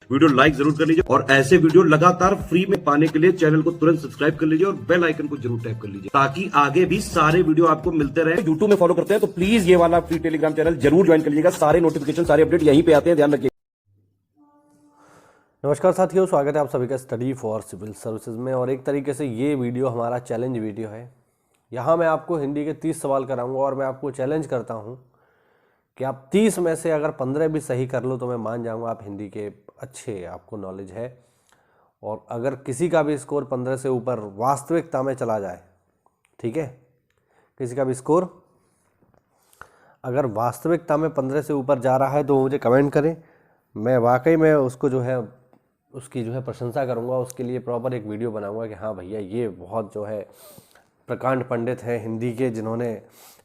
Video like जरूर कर लीजिए और ऐसे वीडियो लगातार फ्री में पाने के लिए चैनल को तुरंत सब्सक्राइब कर लीजिए और बेल आइकन को जरूर टैप कर लीजिए ताकि आगे भी सारे वीडियो आपको मिलते रहे। यूट्यूब में फॉलो करते हैं तो प्लीज ये वाला फ्री टेलीग्राम चैनल जरूर ज्वाइन कर लीजिएगा। सारे नोटिफिकेशन सारे अपडेट यहीं पे आते हैं, ध्यान रखिए। नमस्कार साथियों, स्वागत है आप सभी का स्टडी फॉर सिविल सर्विसेज में। और एक तरीके से ये वीडियो हमारा चैलेंज वीडियो है। यहाँ मैं आपको हिंदी के 30 सवाल कराऊंगा और मैं आपको चैलेंज करता हूँ कि आप 30 में से अगर 15 भी सही कर लो तो मैं मान जाऊँगा आप हिंदी के अच्छे, आपको नॉलेज है। और अगर किसी का भी स्कोर 15 से ऊपर वास्तविकता में चला जाए, ठीक है, किसी का भी स्कोर अगर वास्तविकता में 15 से ऊपर जा रहा है तो मुझे कमेंट करें। मैं वाकई में उसको जो है उसकी प्रशंसा करूंगा, उसके लिए प्रॉपर एक वीडियो बनाऊंगा कि हाँ भैया ये बहुत प्रकांड पंडित हैं हिंदी के, जिन्होंने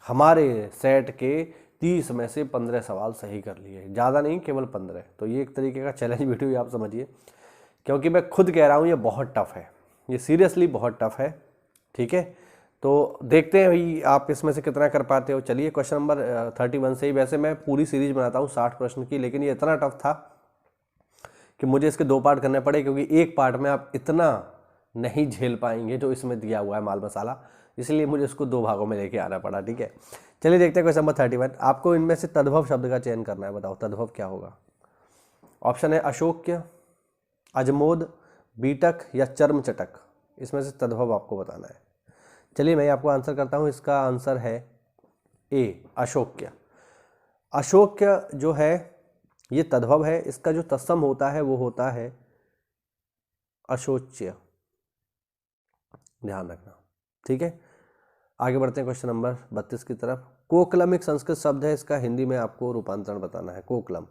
हमारे सेट के 30 में से 15 सवाल सही कर लिए, ज़्यादा नहीं, केवल 15। तो ये एक तरीके का चैलेंज वीडियो आप समझिए, क्योंकि मैं खुद कह रहा हूँ ये बहुत टफ है, ये सीरियसली बहुत टफ है। ठीक है, तो देखते हैं भाई आप इसमें से कितना कर पाते हो। चलिए क्वेश्चन नंबर 31 से ही, वैसे मैं पूरी सीरीज बनाता हूँ 60 प्रश्न की, लेकिन ये इतना टफ था कि मुझे इसके 2 पार्ट करने पड़े, क्योंकि एक पार्ट में आप इतना नहीं झेल पाएंगे जो इसमें दिया हुआ है माल मसाला, इसलिए मुझे इसको 2 भागों में लेके आना पड़ा। ठीक है, चलिए देखते हैं क्वेश्चन नंबर 31। आपको इनमें से तद्भव शब्द का चयन करना है। बताओ तद्भव क्या होगा। ऑप्शन है अशोक्य, अजमोद, बीटक या चर्मचटक। इसमें से तद्भव आपको बताना है। चलिए मैं आपको आंसर करता हूँ। इसका आंसर है ए, अशोक्य। अशोक्य जो है ये तद्भव है। इसका जो तत्सम होता है वो होता है अशोच्य, ध्यान रखना। ठीक है, आगे बढ़ते हैं क्वेश्चन नंबर 32 की तरफ। कोकलम एक संस्कृत शब्द है, इसका हिंदी में आपको रूपांतरण बताना है। कोकलम,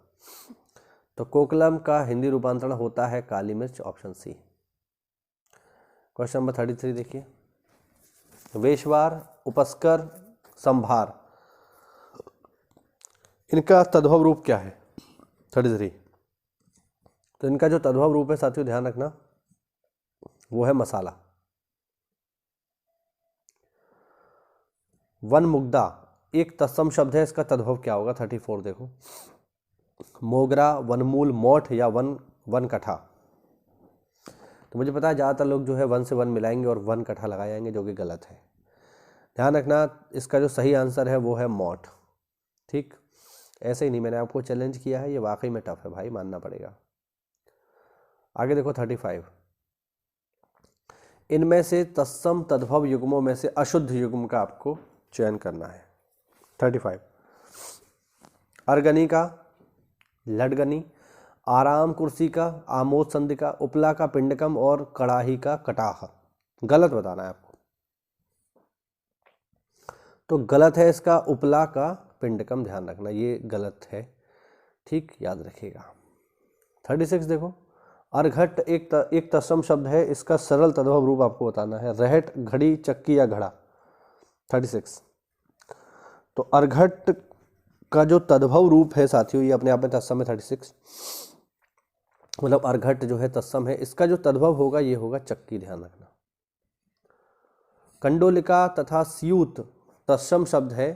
तो कोकलम का हिंदी रूपांतरण होता है काली मिर्च, ऑप्शन सी। क्वेश्चन नंबर 33 देखिए। वेशवार, उपस्कर, संभार, इनका तद्भव रूप क्या है। 33, तो इनका जो तद्भव रूप है साथियों ध्यान रखना, वो है मसाला। वन मुग्धा एक तत्सम शब्द है, इसका तद्भव क्या होगा। 34 देखो। मोगरा, वनमूल, मोठ या वन कठा। तो मुझे पता है ज़्यादातर लोग जो है वन से वन मिलाएंगे और वन कठा लगाए जाएंगे, जो कि गलत है। ध्यान रखना, इसका जो सही आंसर है वो है मोठ। ठीक, ऐसे ही नहीं, मैंने आपको चैलेंज किया है, ये वाकई में टफ है भाई, मानना पड़ेगा। आगे देखो 35। इनमें से तत्सम तद्भव युग्मों में से अशुद्ध युग्म का आपको चयन करना है। 35। अर्गनी का, लडगनी, आराम कुर्सी का, आमोद संधि का, उपला का पिंडकम और कड़ाही का कटाह। गलत बताना है आपको। तो गलत है इसका उपला का पिंडकम, ध्यान रखना ये गलत है। ठीक, याद रखिएगा। 36 देखो। अर्घट एक तत्सम शब्द है, इसका सरल तद्भव रूप आपको बताना है। रहट, घड़ी, चक्की या घड़ा। 36, तो अर्घट का जो तद्भव रूप है साथियों, ये अपने आप में तत्सम है। 36 मतलब अर्घट जो है तत्सम है, इसका जो तद्भव होगा ये होगा चक्की, ध्यान रखना। कंडोलिका तथा स्यूत तत्सम शब्द है,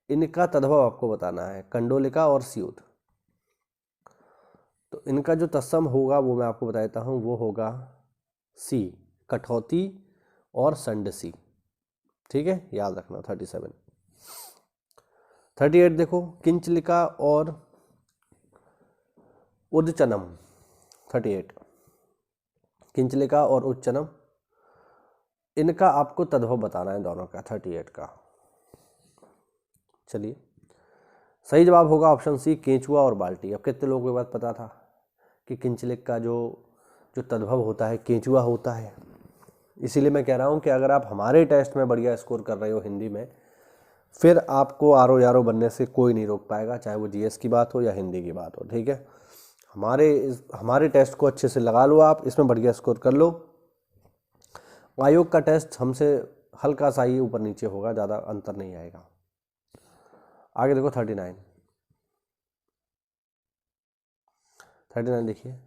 इनका तद्भव आपको बताना है। कंडोलिका और स्यूत, तो इनका जो तत्सम होगा वो मैं आपको बता देता हूँ, वो होगा सी, कठौती और संडसी। ठीक है, याद रखना। 37। 38 देखो। किंचलिका और उदचनम। 38, किंचलिका और उच्चनम, इनका आपको तद्भव बताना है दोनों का। 38 का। चलिए, सही जवाब होगा ऑप्शन सी, केंचुआ और बाल्टी। अब कितने लोगों को बात पता था कि किंचलिक का जो तद्भव होता है केंचुआ होता है। इसीलिए मैं कह रहा हूँ कि अगर आप हमारे टेस्ट में बढ़िया स्कोर कर रहे हो हिंदी में, फिर आपको आरो यारो बनने से कोई नहीं रोक पाएगा, चाहे वो जीएस की बात हो या हिंदी की बात हो। ठीक है, हमारे टेस्ट को अच्छे से लगा लो, आप इसमें बढ़िया स्कोर कर लो। आयोग का टेस्ट हमसे हल्का सा ही ऊपर नीचे होगा, ज़्यादा अंतर नहीं आएगा। आगे देखो 39। 39 देखिए।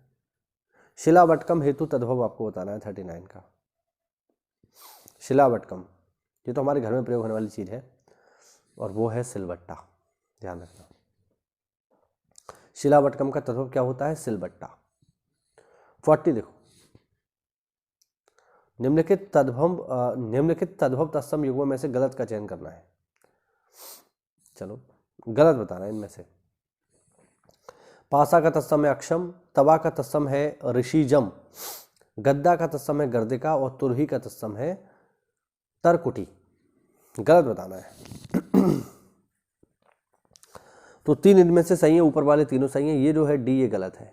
शिलावटकम हेतु तद्भव आपको बताना है। 39 का शिलावटकम, ये तो हमारे घर में प्रयोग होने वाली चीज़ है और वो है सिलबट्टा, ध्यान रखना। शिलावटकम का तद्भव क्या होता है। सिलबट्टा। 40 देखो, निम्नलिखित तद्भव तत्सम युग्मों में से गलत का चयन करना है। चलो गलत बताना है इनमें से। पासा का तत्सम है अक्षम, तवा का तत्सम है ऋषिजम, गद्दा का तत्सम है गर्दिका और तुरही का तत्सम है तरकुटी। गलत बताना है। तो 3 इनमें से सही है, ऊपर वाले तीनों सही हैं। ये जो है डी, ये गलत है।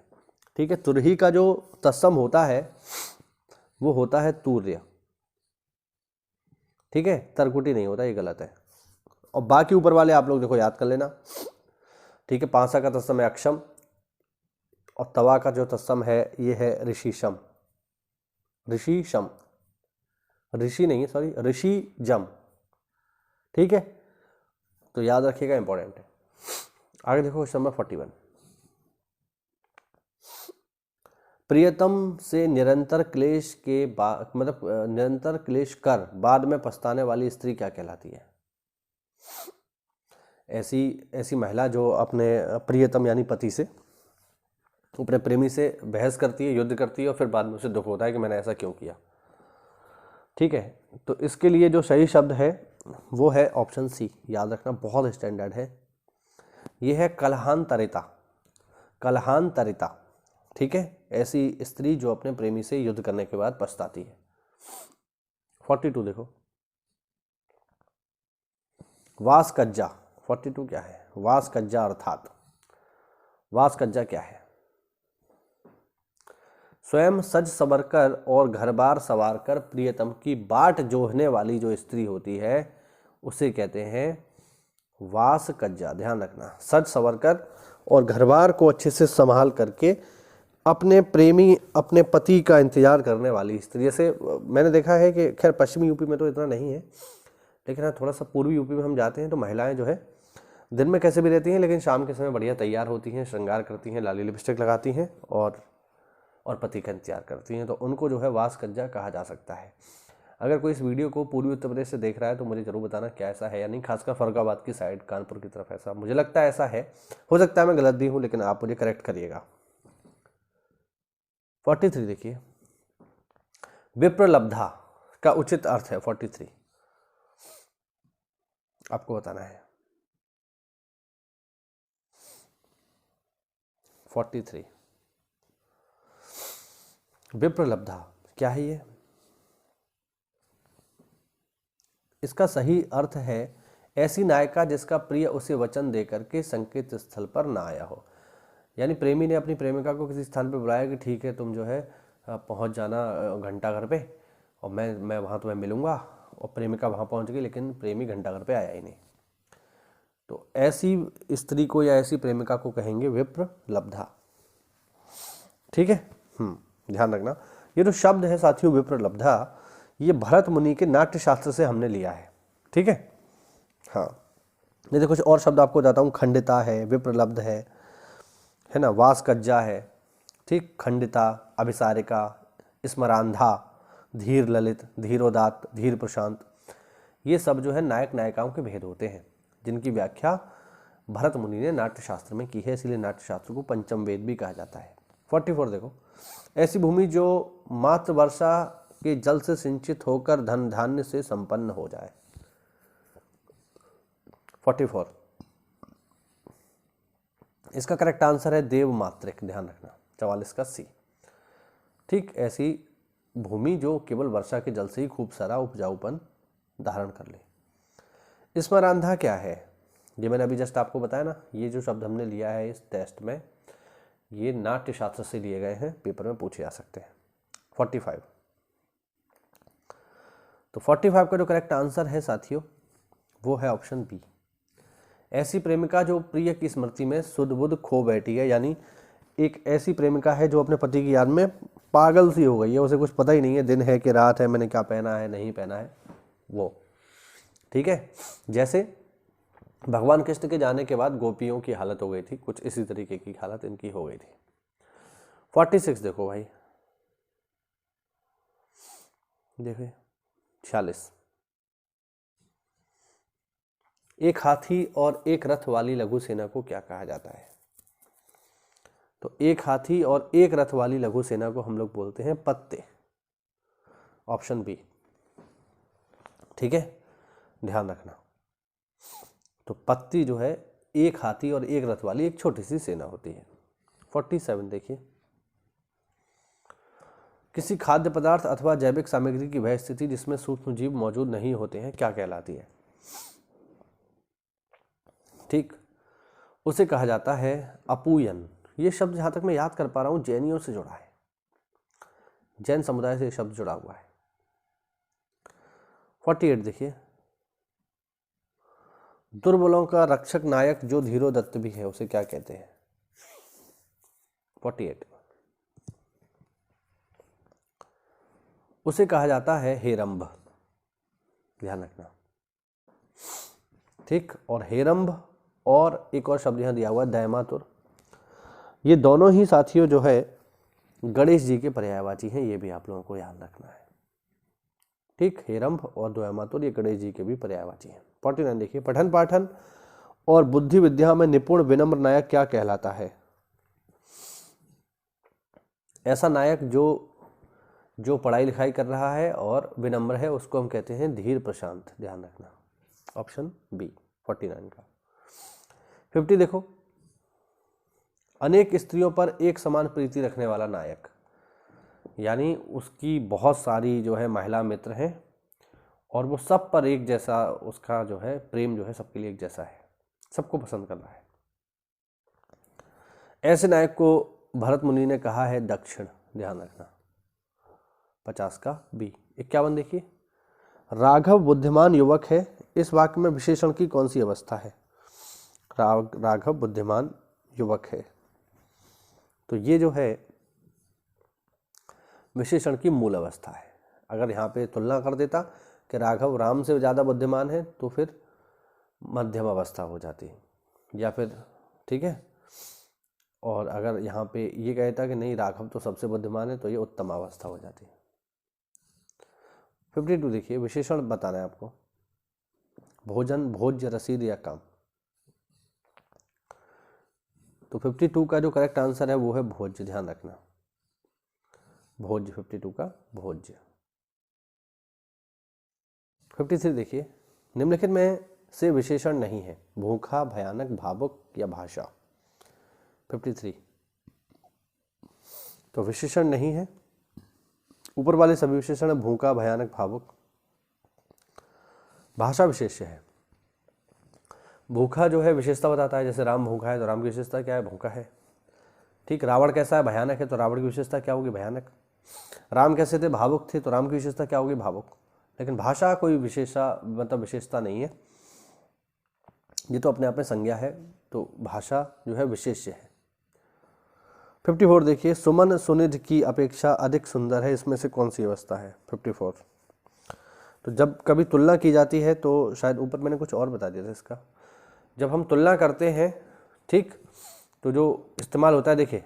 ठीक है, तुरही का जो तत्सम होता है वो होता है तूर्य। ठीक है, तरकुटी नहीं होता, ये गलत है। और बाकी ऊपर वाले आप लोग देखो याद कर लेना। ठीक है, पासा का तत्सम है अक्षम और तवा का जो तत्सम है ये है ऋषिशम, ऋषिशम, ऋषि नहीं है, सॉरी, ऋषिजम। ठीक है, तो याद रखिएगा, इंपॉर्टेंट है। आगे देखो क्वेश्चन नंबर 41। प्रियतम से निरंतर क्लेश के बाद, मतलब निरंतर क्लेश कर बाद में पछताने वाली स्त्री क्या कहलाती है? ऐसी महिला जो अपने प्रियतम यानी पति से, अपने प्रेमी से बहस करती है, युद्ध करती है और फिर बाद में उसे दुख होता है कि मैंने ऐसा क्यों किया। ठीक है, तो इसके लिए जो सही शब्द है वो है ऑप्शन सी। याद रखना, बहुत स्टैंडर्ड है। ये है कलहांतरिता, कलहांतरिता। ठीक है, ऐसी स्त्री जो अपने प्रेमी से युद्ध करने के बाद पछताती है। 42 देखो, वासकज्जा। 42 क्या है? वासकज्जा अर्थात, वासकज्जा क्या है? स्वयं सज सवर कर और घर बार सवार कर प्रियतम की बाट जोहने वाली जो स्त्री होती है उसे कहते हैं वासकज्जा। ध्यान रखना, सज सवर कर और घर बार को अच्छे से संभाल करके अपने प्रेमी, अपने पति का इंतजार करने वाली स्त्री। जैसे मैंने देखा है कि खैर पश्चिमी यूपी में तो इतना नहीं है, लेकिन हाँ थोड़ा सा पूर्वी यूपी में हम जाते हैं तो महिलाएं जो है दिन में कैसे भी रहती हैं, लेकिन शाम के समय बढ़िया तैयार होती हैं, श्रृंगार करती हैं, लाली लिपस्टिक लगाती हैं और पति का इंतजार करती हैं, तो उनको जो है वासकज्जा कहा जा सकता है। अगर कोई इस वीडियो को पूर्वी उत्तर प्रदेश से देख रहा है तो मुझे जरूर बताना क्या ऐसा है या नहीं, खासकर फरुखाबाद की साइड, कानपुर की तरफ ऐसा मुझे लगता है ऐसा है। हो सकता है मैं गलत भी हूँ, लेकिन आप मुझे करेक्ट करिएगा। 43 देखिए, विप्रलब्धा का उचित अर्थ है 43, आपको बताना है। 43 विप्रलब्धा क्या है ये? इसका सही अर्थ है ऐसी नायिका जिसका प्रिय उसे वचन देकर के संकेत स्थल पर ना आया हो। यानी प्रेमी ने अपनी प्रेमिका को किसी स्थान पर बुलाया कि ठीक है तुम जो है पहुंच जाना घंटा घर पे और मैं वहाँ तुम्हें मिलूंगा, और प्रेमिका वहाँ पहुँच गई लेकिन प्रेमी घंटा घर पे आया ही नहीं। तो ऐसी स्त्री को या ऐसी प्रेमिका को कहेंगे विप्रलब्धा। ठीक है, ध्यान रखना, ये जो शब्द है साथियों विप्रलब्धा, ये भरत मुनि के नाट्य शास्त्र से हमने लिया है। ठीक है, हाँ, नहीं तो कुछ और शब्द आपको बताता हूँ। खंडिता है, विप्रलब्ध है ना, वासकज्जा है, ठीक, खंडिता, अभिसारिका, स्मरांधा, धीर ललित, धीरोदात्त, धीर प्रशांत, ये सब जो है नायक नायिकाओं के भेद होते हैं जिनकी व्याख्या भरत मुनि ने नाट्य शास्त्र में की है, इसलिए नाट्य शास्त्र को पंचम वेद भी कहा जाता है। 44 देखो, ऐसी भूमि जो मात्र वर्षा के जल से सिंचित होकर धन धान्य से संपन्न हो जाए। 44 इसका करेक्ट आंसर है देवमात्रिक। ध्यान रखना, 44 का सी। ठीक, ऐसी भूमि जो केवल वर्षा के जल से ही खूब सारा उपजाऊपन धारण कर ले। स्मरांधा क्या है? ये मैंने अभी जस्ट आपको बताया ना, ये जो शब्द हमने लिया है इस टेस्ट में, ये नाट्य शास्त्र से लिए गए हैं, पेपर में पूछे जा सकते हैं। 45 तो 45 का जो करेक्ट आंसर है साथियों वो है ऑप्शन बी। ऐसी प्रेमिका जो प्रिय की स्मृति में सुध बुध खो बैठी है, यानी एक ऐसी प्रेमिका है जो अपने पति की याद में पागल सी हो गई है, उसे कुछ पता ही नहीं है दिन है कि रात है, मैंने क्या पहना है नहीं पहना है वो। ठीक है, जैसे भगवान कृष्ण के जाने के बाद गोपियों की हालत हो गई थी, कुछ इसी तरीके की हालत इनकी हो गई थी। 46 देखो भाई, देखिए 46, एक हाथी और एक रथ वाली लघु सेना को क्या कहा जाता है? तो एक हाथी और एक रथ वाली लघु सेना को हम लोग बोलते हैं पत्ते, ऑप्शन बी। ठीक है, ध्यान रखना। तो पत्ती जो है एक हाथी और एक रथ वाली एक छोटी सी सेना होती है। 47 देखिए, किसी खाद्य पदार्थ अथवा जैविक सामग्री की वह स्थिति जिसमें सूक्ष्म जीव मौजूद नहीं होते हैं क्या कहलाती है? ठीक, उसे कहा जाता है अपूयन। ये शब्द जहां तक मैं याद कर पा रहा हूं जैनियों से जुड़ा है, जैन समुदाय से ये शब्द जुड़ा हुआ है। 48 देखिए, दुर्बलों का रक्षक नायक जो धीरोदत्त भी है उसे क्या कहते हैं? 48, उसे कहा जाता है हेरंब, ध्यान रखना। ठीक, और हेरंब और एक और शब्द यहां दिया हुआ है दैमातुर, ये दोनों ही साथियों जो है गणेश जी के पर्यायवाची हैं, ये भी आप लोगों को याद रखना है। ठीक, हेरंब और दैमातुर ये गणेश जी के भी पर्यायवाची हैं। 49 देखिए, पठन पाठन और बुद्धि विद्या में निपुण विनम्र नायक क्या कहलाता है? ऐसा नायक जो पढ़ाई लिखाई कर रहा है और विनम्र है उसको हम कहते हैं धीर प्रशांत, ध्यान रखना, ऑप्शन बी 49 का। 50 देखो, अनेक स्त्रियों पर एक समान प्रीति रखने वाला नायक, यानी उसकी बहुत सारी जो है महिला मित्र हैं और वो सब पर एक जैसा, उसका जो है प्रेम जो है सबके लिए एक जैसा है, सबको पसंद कर रहा है। ऐसे नायक को भरत मुनि ने कहा है दक्षिण, ध्यान रखना, 50 का बी। 51 देखिए, राघव बुद्धिमान युवक है, इस वाक्य में विशेषण की कौन सी अवस्था है? राघव बुद्धिमान युवक है, तो ये जो है विशेषण की मूल अवस्था है। अगर यहाँ पे तुलना कर देता कि राघव राम से ज़्यादा बुद्धिमान है तो फिर मध्यम अवस्था हो जाती, या फिर ठीक है, और अगर यहाँ पे ये कहता कि नहीं राघव तो सबसे बुद्धिमान है तो ये उत्तम अवस्था हो जाती है। 52 देखिए, विशेषण बताना है आपको, भोजन, भोज्य, रसीद या काम। तो 52 का जो करेक्ट आंसर है वो है भोज्य, ध्यान रखना, भोज्य, 52 का भोज्य। 53 देखिए, निम्नलिखित में से विशेषण नहीं है, भूखा, भयानक, भावुक या भाषा। 53, तो विशेषण नहीं है, ऊपर वाले सभी विशेषण है, भूखा, भयानक, भावुक। भाषा विशेष्य है, भूखा जो है विशेषता बताता है, जैसे राम भूखा है तो राम की विशेषता क्या है? भूखा है। ठीक, रावण कैसा है? भयानक है, तो रावण की विशेषता क्या होगी? भयानक। राम कैसे थे? भावुक थे, तो राम की विशेषता क्या होगी? भावुक। लेकिन भाषा कोई विशेषता नहीं है, ये तो अपने आप में संज्ञा है, तो भाषा जो है विशेष्य है। 54 देखिए, सुमन सुनिधि की अपेक्षा अधिक सुंदर है, इसमें से कौन सी अवस्था है? 54, तो जब कभी तुलना की जाती है तो शायद ऊपर मैंने कुछ और बता दिया था इसका, जब हम तुलना करते हैं ठीक, तो जो इस्तेमाल होता है, देखिए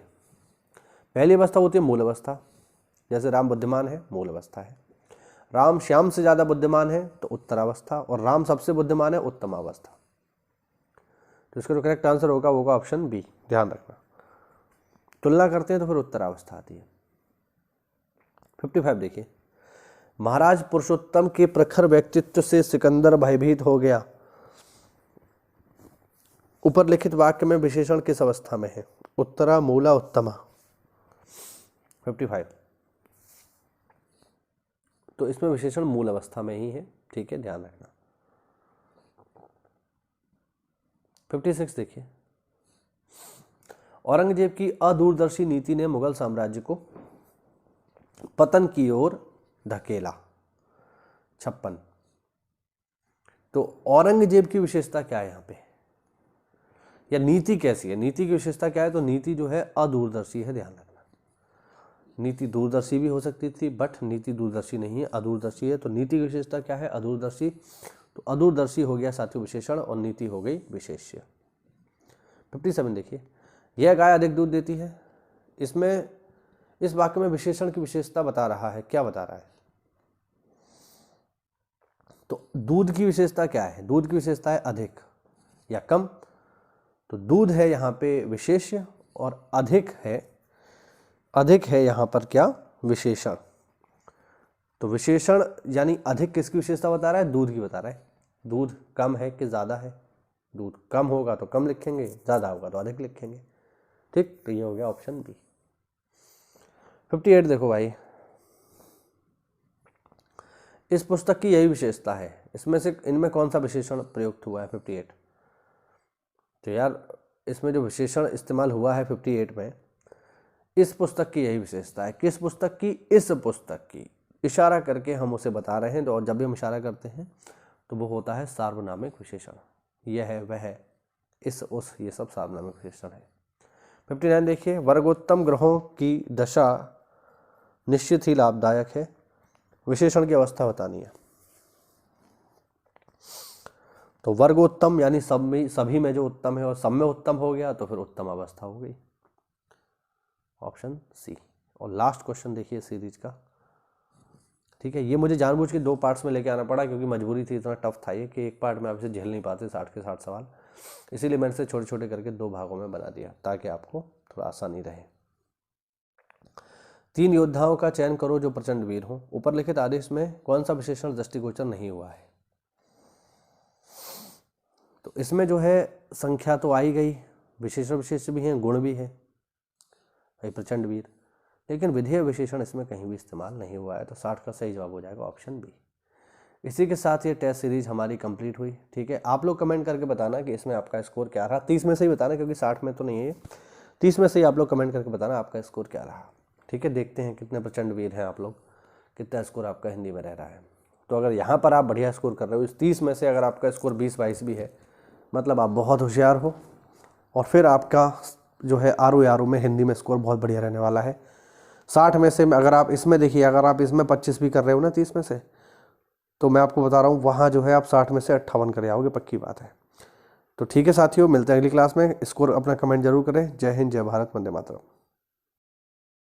पहली अवस्था होती है मूल अवस्था, जैसे राम बुद्धिमान है मूल अवस्था है, राम श्याम से ज़्यादा बुद्धिमान है तो उत्तरावस्था, और राम सबसे बुद्धिमान है उत्तम अवस्था। तो इसका जो करेक्ट आंसर होगा वो होगा ऑप्शन बी, ध्यान रखना, तुलना करते हैं तो फिर उत्तरावस्था आती है। 55 देखिए, महाराज पुरुषोत्तम के प्रखर व्यक्तित्व से सिकंदर भयभीत हो गया, ऊपर लिखित वाक्य में विशेषण किस अवस्था में है? उत्तरा, मूला, उत्तमा। 55, तो इसमें विशेषण मूल अवस्था में ही है, ठीक है, ध्यान रखना। 56 देखिए, औरंगजेब की अदूरदर्शी नीति ने मुगल साम्राज्य को पतन की ओर धकेला। 56, तो औरंगजेब की विशेषता क्या है यहाँ पे, या नीति कैसी है? नीति की विशेषता क्या है? तो नीति जो है अदूरदर्शी है, ध्यान रखना। नीति दूरदर्शी भी हो सकती थी, बट नीति दूरदर्शी नहीं है, अदूरदर्शी है। तो नीति की विशेषता क्या है? अदूरदर्शी। तो अदूरदर्शी हो गया साथियों विशेषण, और नीति हो गई विशेष्य। 57 देखिए, यह गाय अधिक दूध देती है, इसमें इस वाक्य में विशेषण की विशेषता बता रहा है, क्या बता रहा है? तो दूध की विशेषता क्या है? दूध की विशेषता है अधिक या कम, तो दूध है यहाँ पे विशेष्य और अधिक है यहाँ पर क्या, विशेषण। तो विशेषण यानी अधिक किसकी विशेषता बता रहा है, दूध की बता रहा है। दूध कम है कि ज़्यादा है, दूध कम होगा तो कम लिखेंगे, ज़्यादा होगा तो अधिक लिखेंगे। ठीक, तो ये हो गया ऑप्शन बी। 58 देखो भाई, इस पुस्तक की यही विशेषता है, इसमें से इनमें कौन सा विशेषण प्रयुक्त हुआ है 58। तो यार इसमें जो विशेषण इस्तेमाल हुआ है 58 में, इस पुस्तक की यही विशेषता है। किस पुस्तक की, इस पुस्तक की। इशारा करके हम उसे बता रहे हैं, तो और जब भी हम इशारा करते हैं तो वो होता है सार्वनामिक विशेषण। यह है, वह है, इस, उस, ये सब सार्वनामिक विशेषण है। 59 देखिए, वर्गोत्तम ग्रहों की दशा निश्चित ही लाभदायक है। विशेषण की अवस्था बतानी है। तो वर्गोत्तम यानी सभी में जो उत्तम है, और सब में उत्तम हो गया तो फिर उत्तम अवस्था हो गई, ऑप्शन सी। और लास्ट क्वेश्चन देखिए सीरीज का, ठीक है। ये मुझे जानबूझ के 2 पार्ट्स में लेके आना पड़ा, क्योंकि मजबूरी थी, इतना टफ था ये कि एक पार्ट में आप इसे झेल नहीं पाते 60 के 60 सवाल, इसीलिए मैंने इसे छोटे छोटे करके 2 भागों में बना दिया ताकि आपको थोड़ा आसानी रहे। 3 योद्धाओं का चयन करो जो प्रचंड वीर हों। ऊपर लिखित आदेश में कौन सा विशेषण दृष्टिगोचर नहीं हुआ है। तो इसमें जो है संख्या तो आई गई, विशेष भी हैं, गुण भी है, भाई प्रचंड वीर, लेकिन विधेय विशेषण इसमें कहीं भी इस्तेमाल नहीं हुआ है। तो 60 का सही जवाब हो जाएगा ऑप्शन बी। इसी के साथ ये टेस्ट सीरीज हमारी कंप्लीट हुई, ठीक है। आप लोग कमेंट करके बताना कि इसमें आपका स्कोर क्या रहा। 30 में से ही बताना, क्योंकि 60 में तो नहीं है, 30 में से ही आप लोग कमेंट करके बताना आपका स्कोर क्या रहा, ठीक है। देखते हैं कितने प्रचंड वीर हैं आप लोग, कितना स्कोर आपका हिंदी में रह रहा है। तो अगर यहाँ पर आप बढ़िया स्कोर कर रहे हो, इस 30 में से अगर आपका स्कोर 20-22 भी है, मतलब आप बहुत होशियार हो, और फिर आपका जो है आर में हिंदी में स्कोर बहुत बढ़िया रहने वाला है। 60 में से अगर आप इसमें देखिए, अगर आप इसमें 25 भी कर रहे हो ना 30 में से, तो मैं आपको बता रहा हूँ वहाँ जो है आप 60 में से 58 कर आओगे, पक्की बात है। तो ठीक है साथियों, मिलते हैं अगली क्लास में। स्कोर अपना कमेंट जरूर करें। जय हिंद, जय भारत, वंदे मातरम।